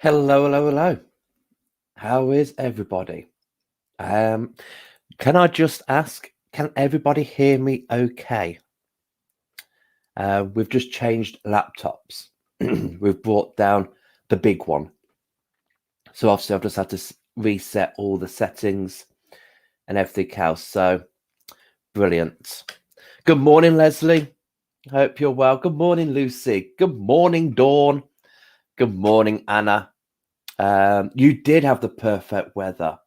Hello, hello, hello. How is everybody? Can I just ask, can everybody hear me okay? We've just changed laptops. We've brought down the big one. So obviously I've just had to reset all the settings and everything else. So brilliant. Good morning, Leslie. Hope you're well. Good morning, Lucy. Good morning, Dawn. Good morning, Anna. You did have the perfect weather.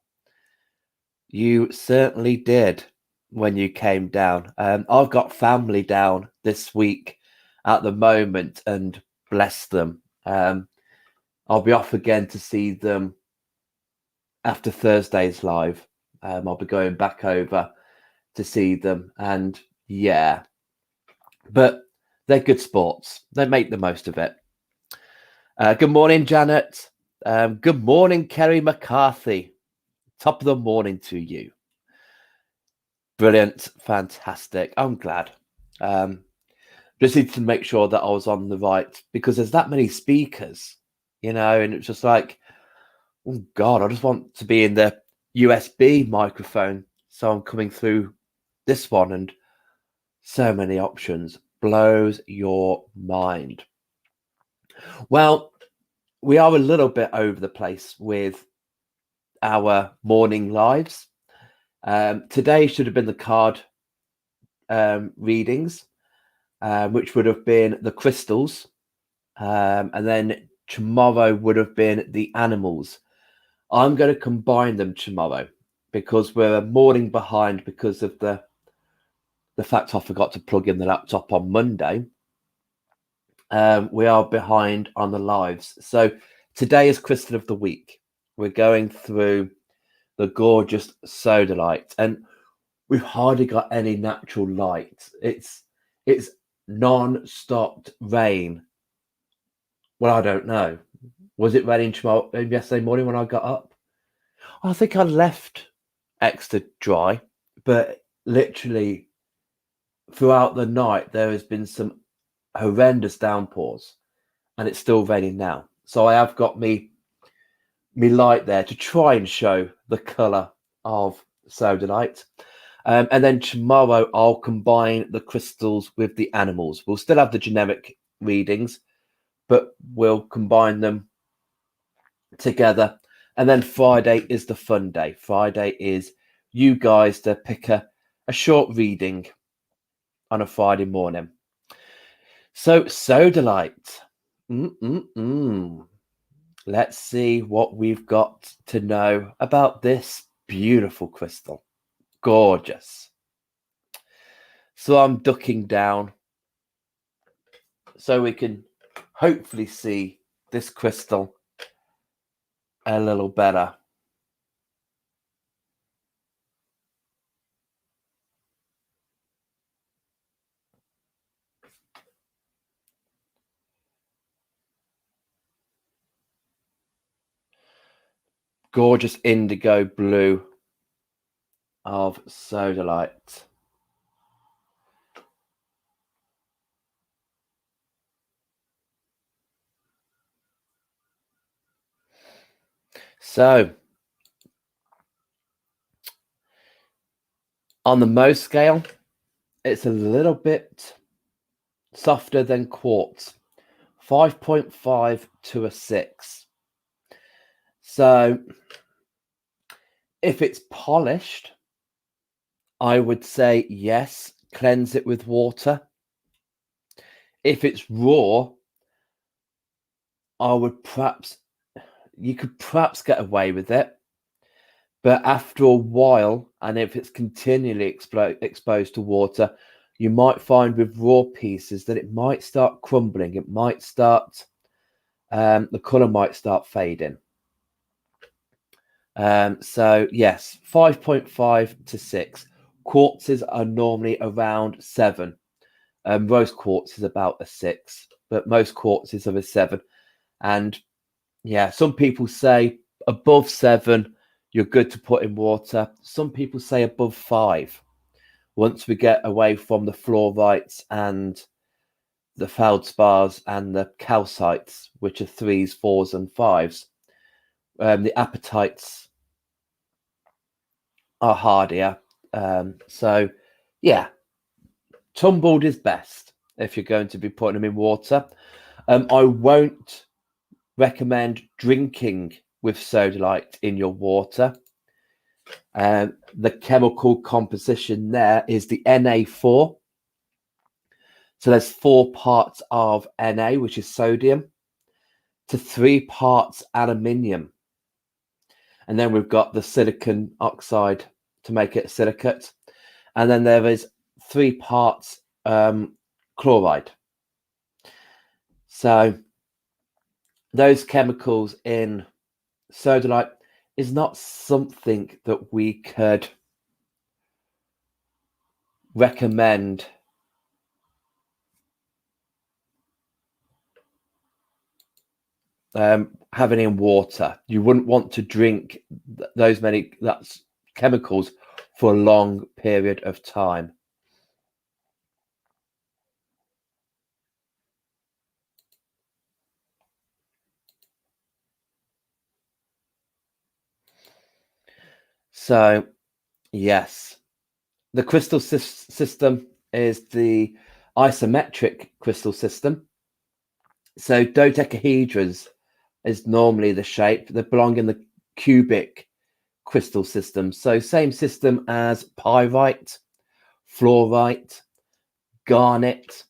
You certainly did when you came down. I've got family down this week at the moment, and bless them. I'll be off again to see them after Thursday's live. I'll be going back over to see them, and yeah, but they're good sports. They make the most of it. Good morning, Janet. Good morning, Kerry McCarthy. Top of the morning to you. Brilliant, fantastic. I'm glad. Just need to make sure that I was on the right because there's that many speakers, and it's just like, oh God, I just want to be in the USB microphone. So I'm coming through this one and so many options. Blows your mind. Well, we are a little bit over the place with our morning lives. Today should have been the card readings, which would have been the crystals. And then tomorrow would have been the animals. I'm going to combine them tomorrow because we're a morning behind because of the fact I forgot to plug in the laptop on Monday. We are behind on the lives. So today is Crystal of the Week. We're going through the gorgeous Sodalite, and we've hardly got any natural light. It's non-stopped rain. Well, I don't know. Was it raining yesterday morning when I got up? I think I left extra dry, but literally throughout the night there has been some horrendous downpours, and it's still raining now. So I have got me light there to try and show the colour of Sodalite. And then tomorrow I'll combine the crystals with the animals. We'll still have the generic readings, but we'll combine them together. And then Friday is the fun day. Friday is you guys to pick a short reading on a Friday morning. So Sodalite. Let's see what we've got to know about this beautiful crystal. Gorgeous. So I'm ducking down so we can hopefully see this crystal a little better. Gorgeous indigo blue of Sodalite. So on the Mohs scale, it's a little bit softer than quartz, 5.5 to a 6. So if it's polished, I would say yes, cleanse it with water. If it's raw, you could perhaps get away with it. But after a while, and if it's continually exposed to water, you might find with raw pieces that it might start crumbling. It might start, the colour might start fading. So yes, 5.5 to 6. Quartzes are normally around 7. Rose quartz is about a 6, but most quartzes are a 7. And yeah, some people say above 7, you're good to put in water. Some people say above 5. Once we get away from the fluorites and the feldspars and the calcites, which are 3s, 4s, and 5s, The apatites are hardier. So, yeah, tumbled is best if you're going to be putting them in water. I won't recommend drinking with sodalite in your water. The chemical composition there is the Na4. So there's 4 parts of Na, which is sodium, to 3 parts aluminium. And then we've got the silicon oxide to make it a silicate. And then there is 3 parts chloride. So those chemicals in sodalite is not something that we could recommend having in water. You wouldn't want to drink those many chemicals for a long period of time. So, yes, the crystal system is the isometric crystal system. So dodecahedrons is normally the shape. They belong in the cubic crystal system. So same system as pyrite, fluorite, garnet,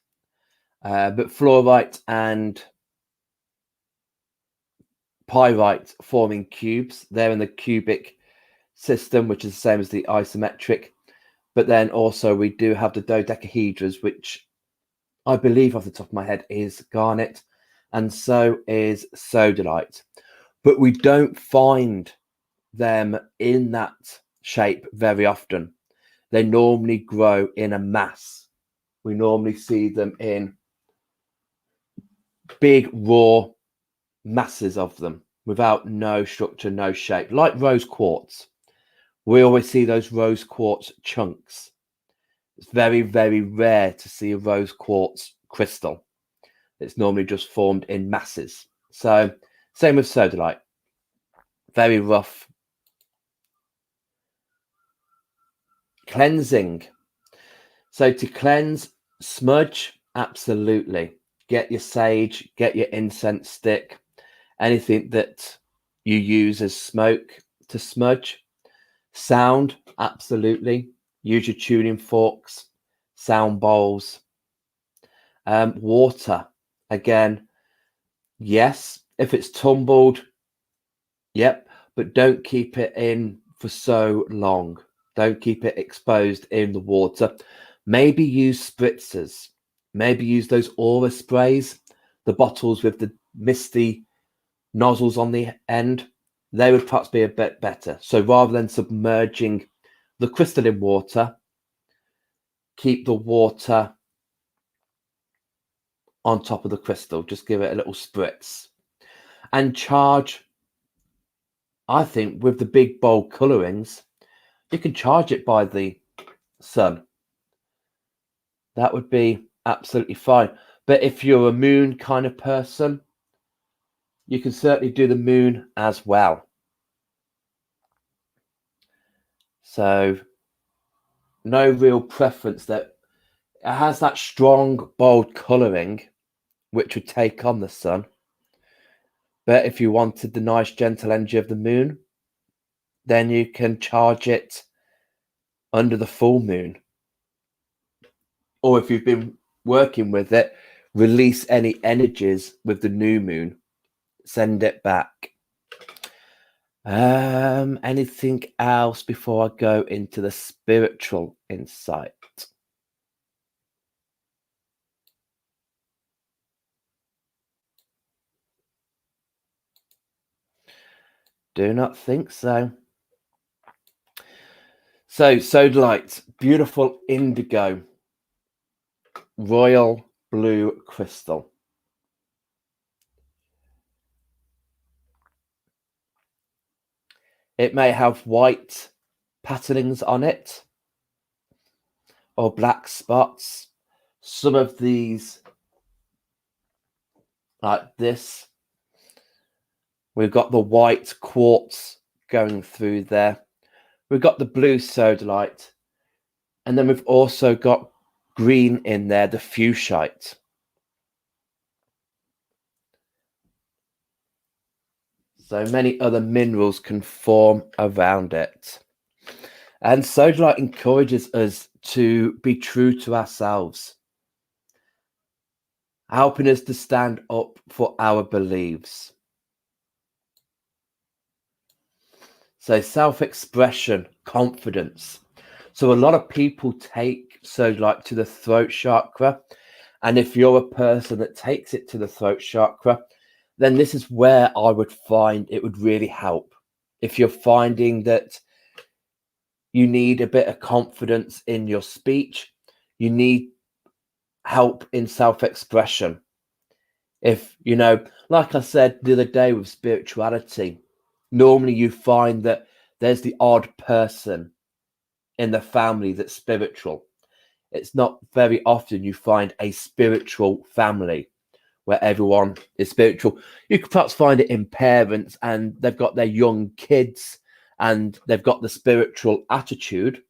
but fluorite and pyrite forming cubes. They're in the cubic system, which is the same as the isometric. But then also we do have the dodecahedrons, which I believe off the top of my head is garnet, and so is sodalite. But we don't find them in that shape very often. They normally grow in a mass. We normally see them in big raw masses of them without no structure, no shape, like rose quartz. We always see those rose quartz chunks. It's very, very rare to see a rose quartz crystal. It's normally just formed in masses. So same with sodalite. Very rough. Cleansing. So to cleanse, smudge, absolutely. Get your sage, get your incense stick, anything that you use as smoke to smudge. Sound, absolutely. Use your tuning forks, sound bowls. Water, again, yes. If it's tumbled, yep, but don't keep it in for so long. Don't keep it exposed in the water. Maybe use spritzers. Maybe use those aura sprays, the bottles with the misty nozzles on the end. They would perhaps be a bit better. So rather than submerging the crystal in water, keep the water on top of the crystal. Just give it a little spritz. And charge, I think, with the big bold colorings, you can charge it by the sun. That would be absolutely fine. But if you're a moon kind of person, you can certainly do the moon as well. So no real preference. That it has that strong, bold colouring, which would take on the sun. But if you wanted the nice, gentle energy of the moon, then you can charge it under the full moon. Or if you've been working with it, release any energies with the new moon. Send it back. Anything else before I go into the spiritual insight? Do not think so. So, sodalite, beautiful indigo, royal blue crystal. It may have white patternings on it or black spots. Some of these, like this, We've got the white quartz going through there. We've got the blue sodalite. And then we've also got green in there, the fuchsite. So many other minerals can form around it. And sodalite encourages us to be true to ourselves, helping us to stand up for our beliefs. So self-expression, confidence. So a lot of people take sodalite to the throat chakra. And if you're a person that takes it to the throat chakra, then this is where I would find it would really help. If you're finding that you need a bit of confidence in your speech, you need help in self-expression. If, like I said the other day with spirituality, normally you find that there's the odd person in the family that's spiritual. It's not very often you find a spiritual family where everyone is spiritual. You could perhaps find it in parents and they've got their young kids and they've got the spiritual attitude.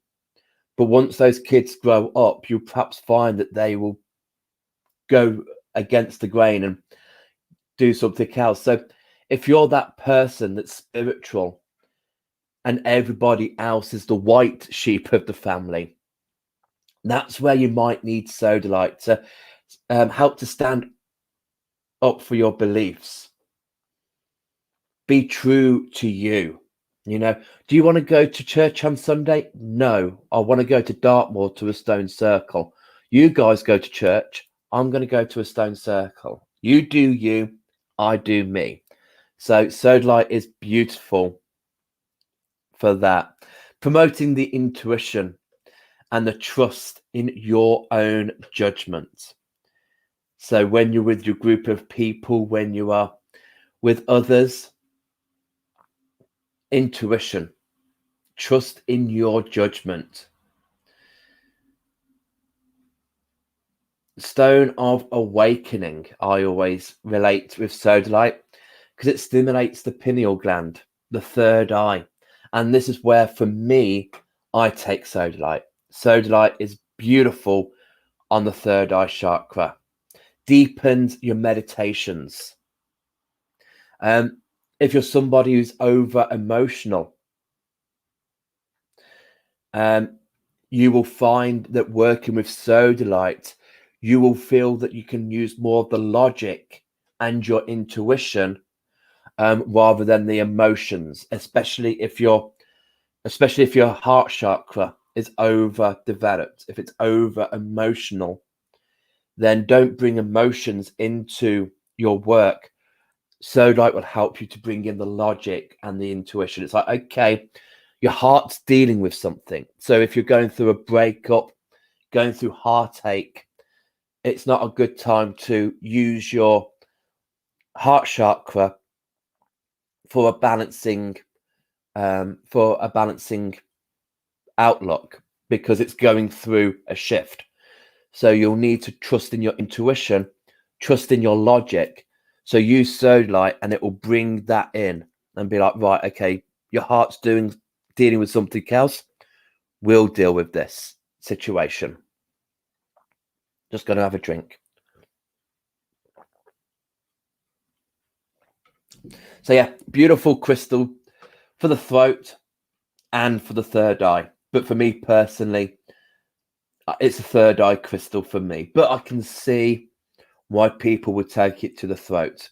But once those kids grow up, you'll perhaps find that they will go against the grain and do something else. So if you're that person that's spiritual and everybody else is the white sheep of the family, that's where you might need sodalite to help to stand up for your beliefs. Be true to you. Do you want to go to church on Sunday? No, I want to go to Dartmoor to a stone circle. You guys go to church. I'm going to go to a stone circle. You do you, I do me. So sodalite is beautiful for that. Promoting the intuition and the trust in your own judgment. So when you're with your group of people, when you are with others, intuition, trust in your judgment. Stone of awakening, I always relate with sodalite because it stimulates the pineal gland, the third eye. And this is where, for me, I take sodalite. Sodalite is beautiful on the third eye chakra. Deepens your meditations. If you're somebody who's over emotional, you will find that working with sodalite, you will feel that you can use more of the logic and your intuition rather than the emotions, especially if your heart chakra is overdeveloped. If it's over emotional, then don't bring emotions into your work. Sodalite will help you to bring in the logic and the intuition. It's like, okay, your heart's dealing with something. So if you're going through a breakup, going through heartache, it's not a good time to use your heart chakra for a balancing outlook, because it's going through a shift. So you'll need to trust in your intuition, trust in your logic. So use sodalite and it will bring that in and be like, right, okay, your heart's dealing with something else. We'll deal with this situation. Just going to have a drink. So yeah, beautiful crystal for the throat and for the third eye. But for me personally, it's a third eye crystal for me. But I can see why people would take it to the throat.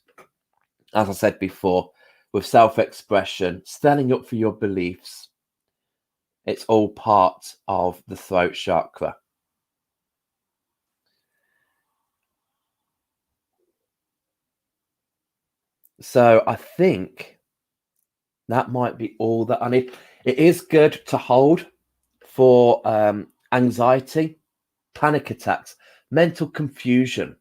As I said before, with self-expression, standing up for your beliefs, it's all part of the throat chakra. So I think that might be all that I need. It is good to hold for anxiety, panic attacks, mental confusion.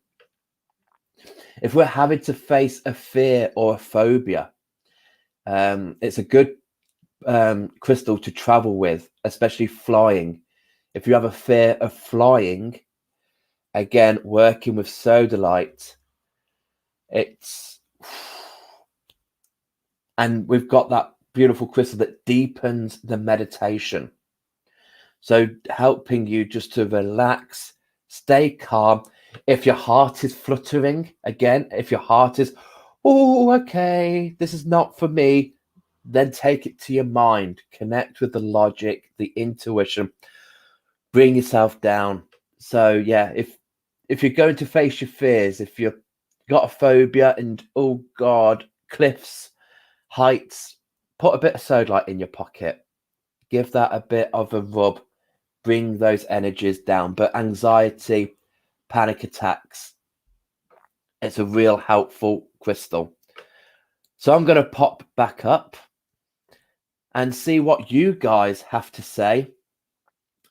If we're having to face a fear or a phobia, it's a good crystal to travel with, especially flying. If you have a fear of flying, again, working with sodalite, it's And we've got that beautiful crystal that deepens the meditation. So helping you just to relax, stay calm. If your heart is fluttering, again, if your heart is, oh, okay, this is not for me, then take it to your mind. Connect with the logic, the intuition. Bring yourself down. So yeah, if you're going to face your fears, if you've got a phobia and oh God, cliffs, heights, put a bit of Sodalite in your pocket. Give that a bit of a rub. Bring those energies down. But anxiety, panic attacks, it's a real helpful crystal. So I'm going to pop back up and see what you guys have to say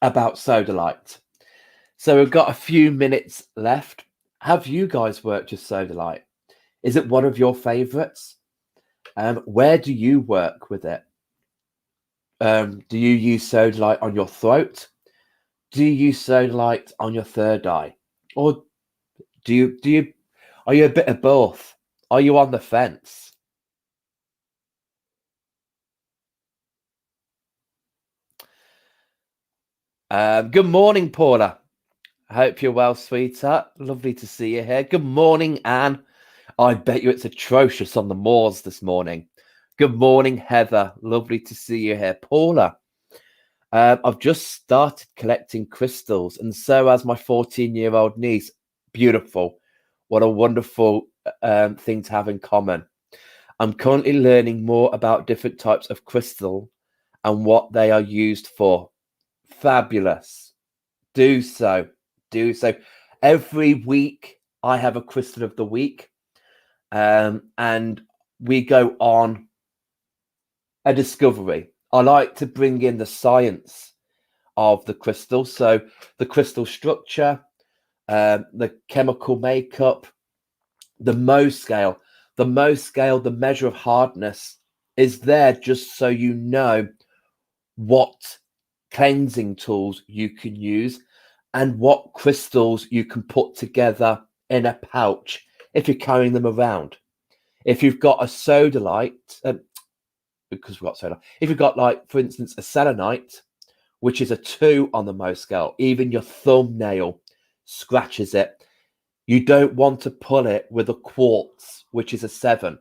about Sodalite. So we've got a few minutes left. Have you guys worked with Sodalite? Is it one of your favorites? Where do you work with it? Do you use Sodalite on your throat? Do you use Sodalite on your third eye? Or are you a bit of both? Are you on the fence? Good morning, Paula. I hope you're well, sweetheart. Lovely to see you here. Good morning, Anne. I bet you it's atrocious on the moors this morning. Good morning, Heather. Lovely to see you here. Paula, I've just started collecting crystals, and so has my 14-year-old niece. Beautiful. What a wonderful thing to have in common. I'm currently learning more about different types of crystal and what they are used for. Fabulous. Do so. Do so. Every week I have a crystal of the week, and we go on a discovery. I like to bring in the science of the crystal. So the crystal structure, the chemical makeup, the Mohs scale. The Mohs scale, the measure of hardness, is there just so you know what cleansing tools you can use and what crystals you can put together in a pouch if you're carrying them around. If you've got a Sodalite, because we've got Sodalite, if you've got, like, for instance, a selenite, which is a 2 on the Mohs scale, even your thumbnail scratches it. You don't want to pull it with a quartz, which is a 7,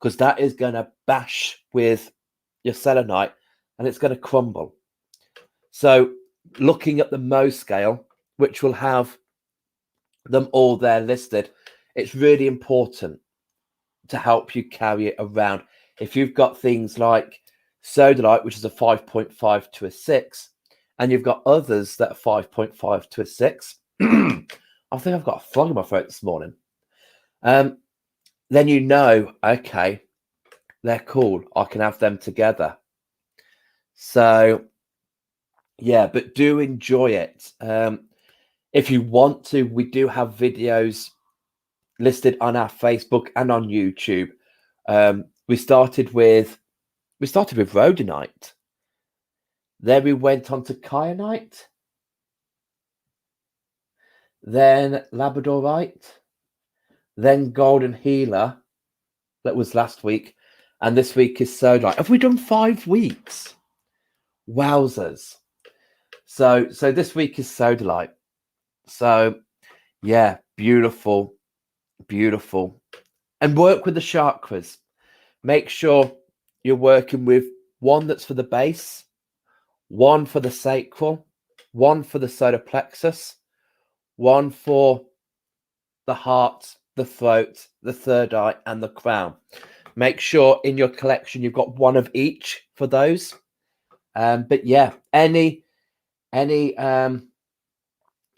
because that is going to bash with your selenite and it's going to crumble. So looking at the Mohs scale, which will have them all there listed, it's really important to help you carry it around. If you've got things like Sodalite, which is a 5.5 to a 6, and you've got others that are 5.5 to a 6, I think I've got a frog in my throat this morning. Then you know, okay, they're cool. I can have them together. So, yeah, but do enjoy it. If you want to, we do have videos listed on our Facebook and on YouTube. We started with rhodonite. Then we went on to kyanite. Then labradorite. Then golden healer. That was last week. And this week is Sodalite. Have we done 5 weeks? Wowzers. So this week is Sodalite. So yeah, beautiful, beautiful. And work with the chakras. Make sure you're working with one that's for the base, one for the sacral, one for the solar plexus, one for the heart, the throat, the third eye, and the crown. Make sure in your collection you've got one of each for those. But yeah, any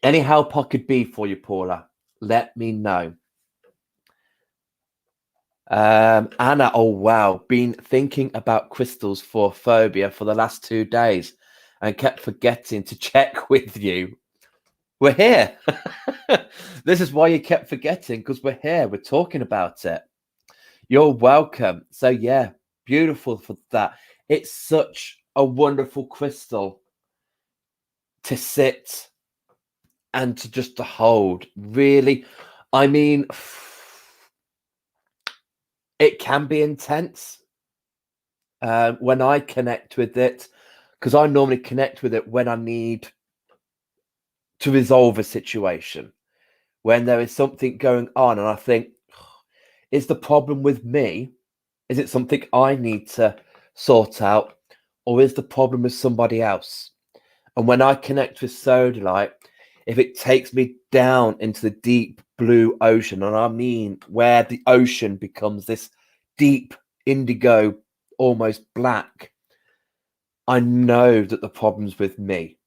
help I could be for you, Paula, let me know. Anna, oh wow, been thinking about crystals for phobia for the last 2 days and kept forgetting to check with you. We're here. This is why you kept forgetting, because we're here. We're talking about it. You're welcome. So yeah, beautiful for that. It's such a wonderful crystal to sit and to just to hold. Really, I mean, it can be intense. when I connect with it, because I normally connect with it when I need to resolve a situation, when there is something going on, and I think, is the problem with me? Is it something I need to sort out, or is the problem with somebody else? And when I connect with Sodalite, if it takes me down into the deep blue ocean, and I mean where the ocean becomes this deep indigo, almost black, I know that the problem's with me.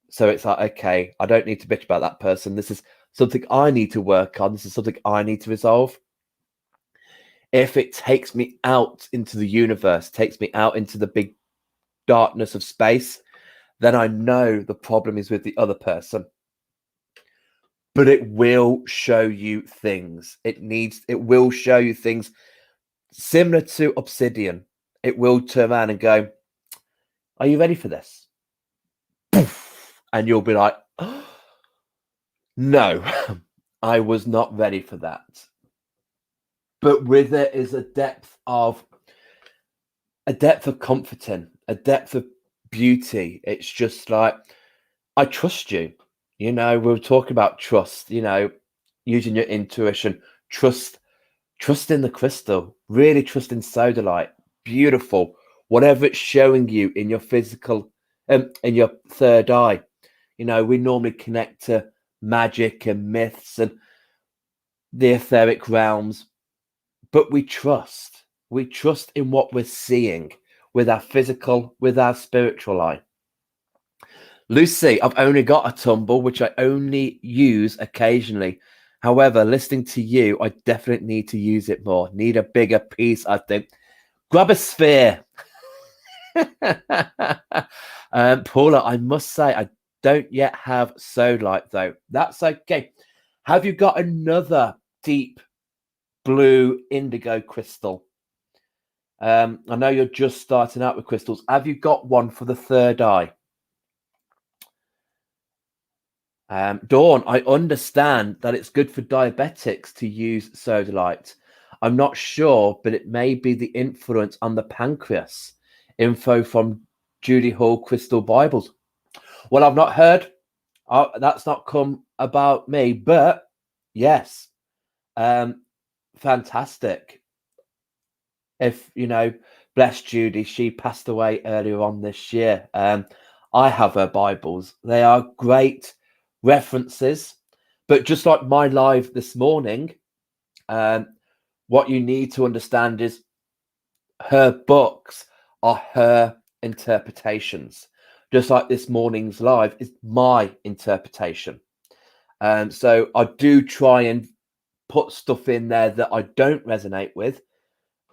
So it's like, okay, I don't need to bitch about that person. This is something I need to work on. This is something I need to resolve. If it takes me out into the universe, takes me out into the big darkness of space, then I know the problem is with the other person. But it will show you things. It will show you things similar to Obsidian. It will turn around and go, are you ready for this? Poof, and you'll be like, oh, no, I was not ready for that. But with it is a depth of comforting, a depth of beauty. It's just like, I trust you. You know, we were talking about trust, you know, using your intuition, trust in the crystal, really trust in Sodalite. Beautiful. Whatever it's showing you in your physical, in your third eye. You know, we normally connect to magic and myths and the etheric realms, but we trust. We trust in what we're seeing with our physical, with our spiritual eye. Lucy, I've only got a tumble, which I only use occasionally. However, listening to you, I definitely need to use it more. Need a bigger piece, I think. Grab a sphere. Paula, I must say, I don't yet have Sodalite, though. That's okay. Have you got another deep blue indigo crystal? I know you're just starting out with crystals. Have you got one for the third eye? Dawn, I understand that it's good for diabetics to use Sodalite. I'm not sure, but it may be the influence on the pancreas. Info from Judy Hall Crystal Bibles. Well, I've not heard. That's not come about me, but yes, fantastic. If you know, bless Judy, she passed away earlier on this year. I have her Bibles. They are great references, but just like my live this morning, what you need to understand is her books are her interpretations, just like this morning's live is my interpretation. So I do try and put stuff in there that I don't resonate with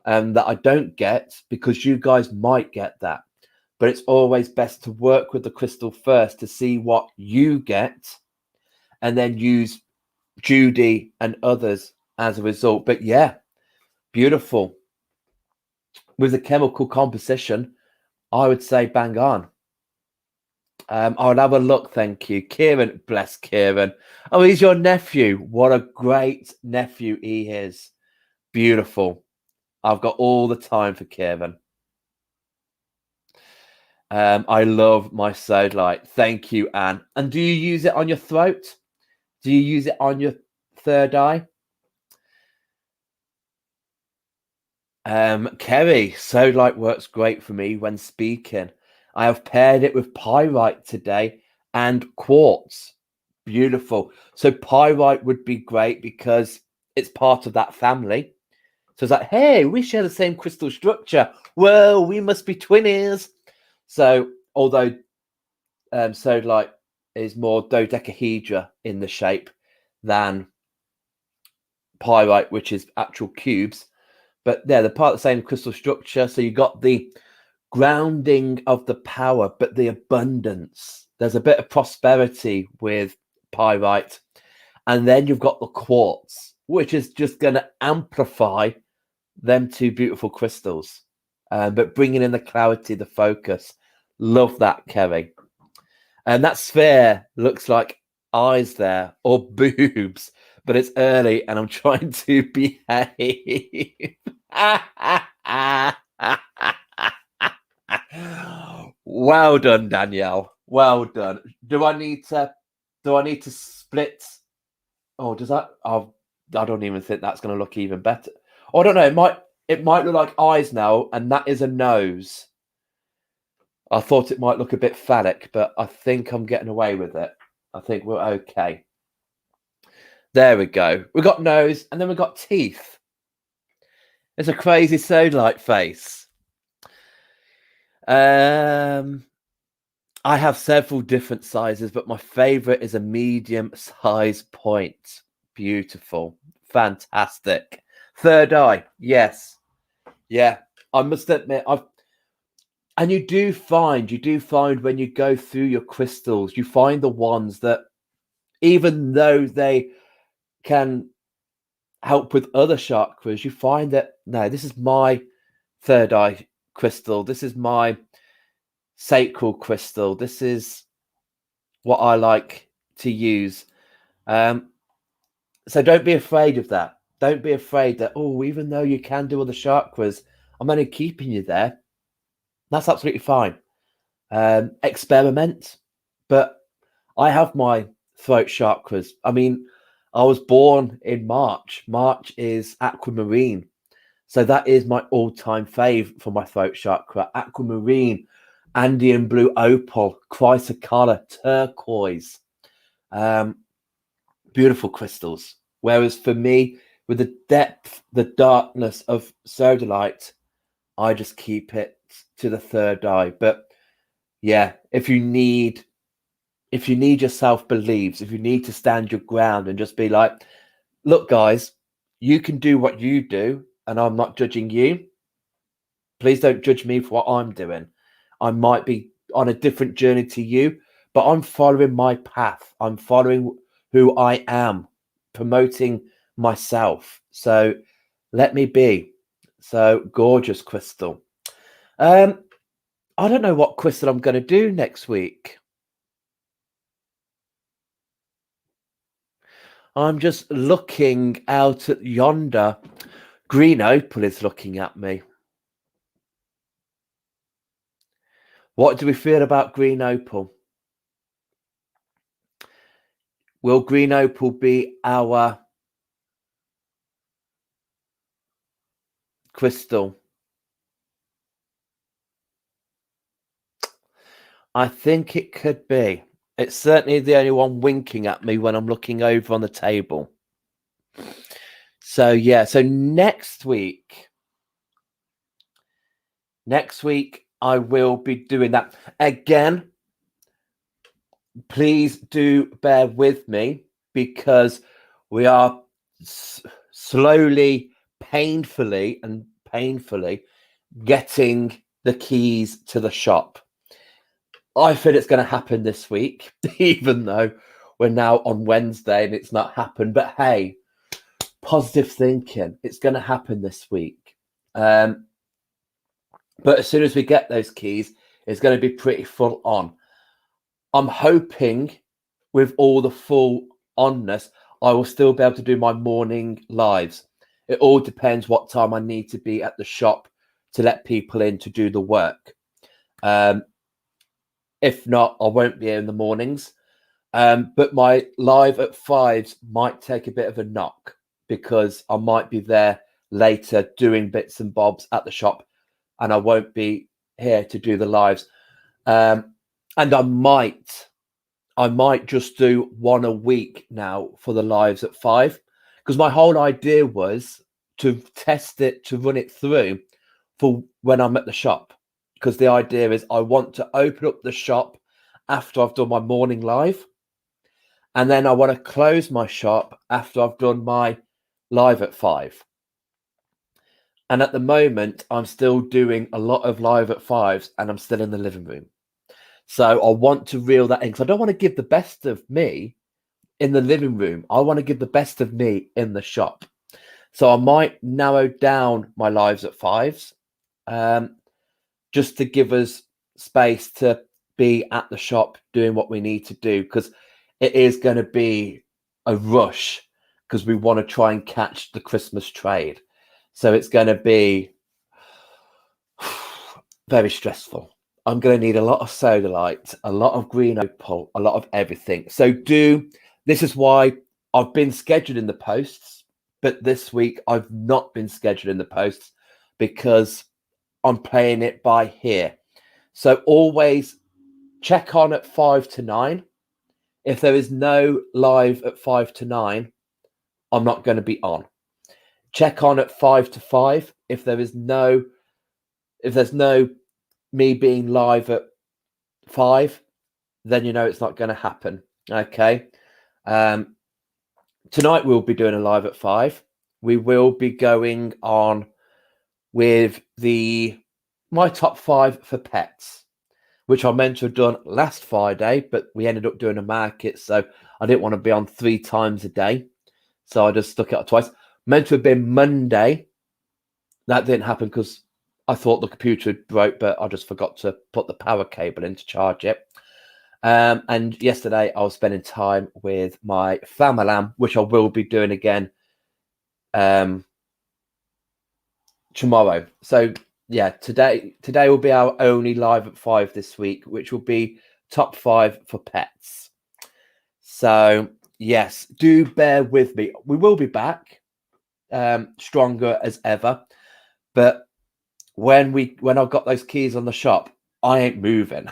and that I don't get, because you guys might get that. But it's always best to work with the crystal first to see what you get and then use Judy and others as a result. But yeah, beautiful. With the chemical composition, I would say bang on. I would have a look, thank you. Kieran, bless Kieran. Oh, he's your nephew. What a great nephew he is. Beautiful. I've got all the time for Kieran. I love my Sodalite. Thank you, Anne. And do you use it on your throat? Do you use it on your third eye? Kerry, Sodalite works great for me when speaking. I have paired it with pyrite today and quartz. Beautiful. So pyrite would be great because it's part of that family. So it's like, hey, we share the same crystal structure. Well, we must be twinnies. So although Sodalite is more dodecahedra in the shape than pyrite, which is actual cubes, but they're part of the same crystal structure. So you got the grounding of the power, but the abundance. There's a bit of prosperity with pyrite. And then you've got the quartz, which is just going to amplify them two beautiful crystals, but bringing in the clarity, the focus. Love that, Kerry. And that sphere looks like eyes there or boobs, but it's early and I'm trying to behave. Well done, Danielle. Well done. Do I need to? Do I need to split? Oh, does that? Oh, I don't even think that's going to look even better. Oh, I don't know. It might. It might look like eyes now, and that is a nose. I thought it might look a bit phallic, but I think I'm getting away with it. I think we're okay. There we go. We got nose, and then we got teeth. It's a crazy Sodalite face. I have several different sizes, but my favorite is a medium size point. Beautiful. Fantastic. Third eye. Yes. Yeah. I must admit, and you do find when you go through your crystals, you find the ones that, even though they can help with other chakras, you find that, no, this is my third eye crystal. This is my sacral crystal. This is what I like to use. So don't be afraid of that. Don't be afraid that, oh, even though you can do other chakras, I'm only keeping you there. That's absolutely fine. Experiment. But I have my throat chakras. I mean, I was born in March. March is aquamarine. So that is my all-time fave for my throat chakra. Aquamarine, Andean blue opal, chrysocolla, turquoise. Beautiful crystals. Whereas for me, with the depth, the darkness of Sodalite, I just keep it to the third eye. But yeah, if you need your self-beliefs, if you need to stand your ground and just be like, look, guys, you can do what you do, and I'm not judging you. Please don't judge me for what I'm doing. I might be on a different journey to you, but I'm following my path. I'm following who I am, promoting myself. So let me be. So gorgeous crystal. I don't know what crystal I'm going to do next week. I'm just looking out at yonder. Green opal is looking at me. What do we feel about green opal? Will green opal be our crystal? I think it could be. It's certainly the only one winking at me when I'm looking over on the table. So yeah, so next week I will be doing that. Again, please do bear with me because we are slowly, painfully getting the keys to the shop. I feel it's going to happen this week, even though we're now on Wednesday and it's not happened. But hey, positive thinking. It's going to happen this week. But as soon as we get those keys, it's going to be pretty full on. I'm hoping with all the full onness, I will still be able to do my morning lives. It all depends what time I need to be at the shop to let people in to do the work. If not, I won't be in the mornings. But my live at 5s might take a bit of a knock because I might be there later doing bits and bobs at the shop and I won't be here to do the lives. And I might just do one a week now for the lives at 5 because my whole idea was to test it, to run it through for when I'm at the shop. Because the idea is I want to open up the shop after I've done my morning live. And then I want to close my shop after I've done my live at 5. And at the moment, I'm still doing a lot of live at 5s and I'm still in the living room. So I want to reel that in because I don't want to give the best of me in the living room. I want to give the best of me in the shop. So I might narrow down my lives at 5s. Just to give us space to be at the shop doing what we need to do because it is going to be a rush because we want to try and catch the Christmas trade. So it's going to be very stressful. I'm going to need a lot of Sodalite, a lot of green opal, a lot of everything. So this is why I've been scheduling the posts, but this week I've not been scheduling the posts because I'm playing it by here. So always check on at 5 to 9. If there is no live at 5 to 9, I'm not going to be on. Check on at 5 to 5. If there's no me being live at 5, then you know it's not going to happen. Okay. Tonight we'll be doing a live at 5. We will be going on with my top 5 for pets, which I meant to have done last Friday, but we ended up doing a market, so I didn't want to be on 3 times a day. So I just stuck it out twice. Meant to have been Monday. That didn't happen because I thought the computer had broke, but I just forgot to put the power cable in to charge it. And yesterday I was spending time with my family, which I will be doing again tomorrow. So yeah, today will be our only live at 5 this week, which will be top 5 for pets. So yes, do bear with me. We will be back stronger as ever, but when I've got those keys on the shop, I ain't moving.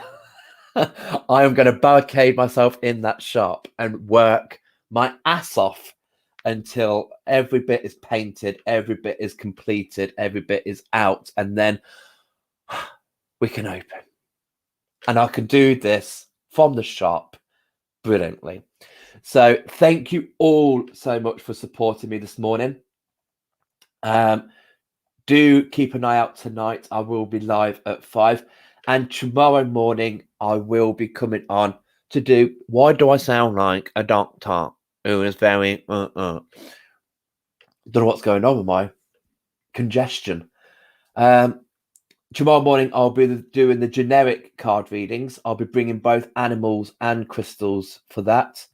I am going to barricade myself in that shop and work my ass off until every bit is painted, every bit is completed, every bit is out, and then we can open. And I can do this from the shop brilliantly. So thank you all so much for supporting me this morning. Do keep an eye out tonight. I will be live at 5. And tomorrow morning, I will be coming on to do, why do I sound like a doctor who is very, don't know what's going on with my congestion. Tomorrow morning, I'll be doing the generic card readings. I'll be bringing both animals and crystals for that.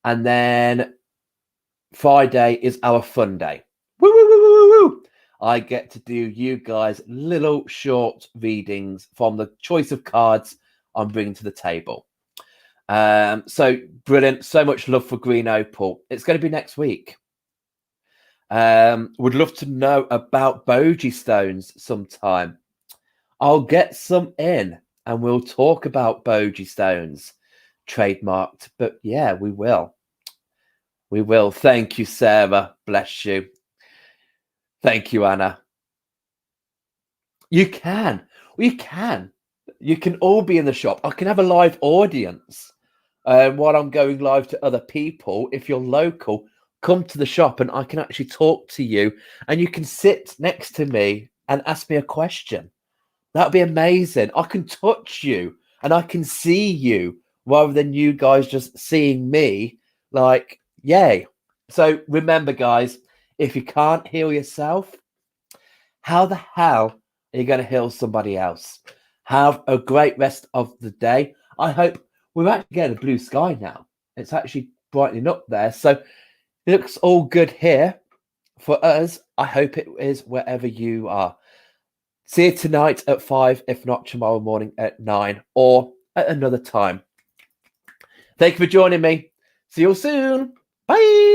And then Friday is our fun day. Woo, woo, woo, woo, woo. I get to do you guys little short readings from the choice of cards I'm bringing to the table. So brilliant. So much love for Green Opal. It's going to be next week. Would love to know about Bogie stones sometime. I'll get some in and we'll talk about Bogie stones trademarked. But yeah, we will. We will. Thank you, Sarah. Bless you. Thank you, Anna. You can. You can. You can all be in the shop. I can have a live audience while I'm going live to other people. If you're local, come to the shop and I can actually talk to you and you can sit next to me and ask me a question. That'd be amazing. I can touch you and I can see you rather than you guys just seeing me. Like, yay. So remember, guys, if you can't heal yourself, how the hell are you going to heal somebody else? Have a great rest of the day. I hope we're actually getting a blue sky now. It's actually brightening up there. So it looks all good here for us. I hope it is wherever you are. See you tonight at 5, if not tomorrow morning at 9 or at another time. Thank you for joining me. See you all soon. Bye.